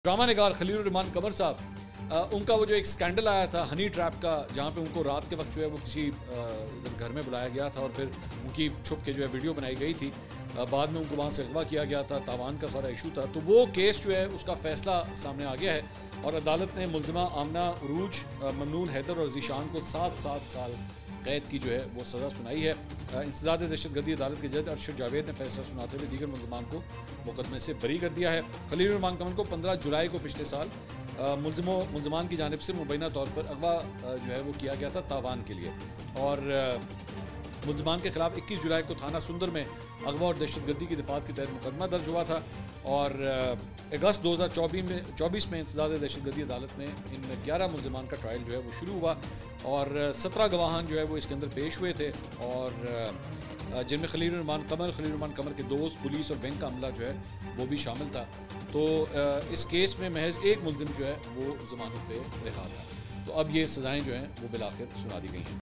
Drama निगार खलीलुर रहमान कमर साहब, उनका वो जो एक स्कैंडल आया था हनी ट्रैप का, जहाँ पे उनको रात के वक्त जो है वो किसी घर में बुलाया गया था और फिर उनकी छुप के जो है वीडियो बनाई गई थी। बाद में उनको वहाँ से अगवा किया गया था, तावान का सारा इशू था। तो वो केस जो है उसका फैसला सामने आ गया है और अदालत ने मुलजिमा आमना उरूज, ममनून हैदर और जीशान को 7 साल कैद की जो है वो सज़ा सुनाई है। इंसदाद दहशतगर्दी अदालत के जज अरशद जावेद ने फैसला सुनाते हुए दीगर मुलजमान को मुकदमे से बरी कर दिया है। खलीलुर रहमान कमर को 15 जुलाई को पिछले साल मुलजमान की जानिब से मुबैना तौर पर अगवा जो है वो किया गया था तावान के लिए, और मुलजमान के खिलाफ 21 जुलाई को थाना सुंदर में अगवा और दहशतगर्दी की दफात के तहत मुकदमा दर्ज हुआ था। और अगस्त 2024 में इंसदाद दहशतगर्दी अदालत में इन 11 मुलजमान का ट्रायल जो है वो शुरू हुआ और 17 गवाहान जो है वो इसके अंदर पेश हुए थे, और जिनमें खलीलुर रहमान कमर के दोस्त, पुलिस और बैंक का अमला जो है वो भी शामिल था। तो इस केस में महज एक मुलजिम जो है वो जमानत पे रिहा था। तो अब ये सज़ाएँ जो हैं वो बिलाखिर सुना दी गई हैं।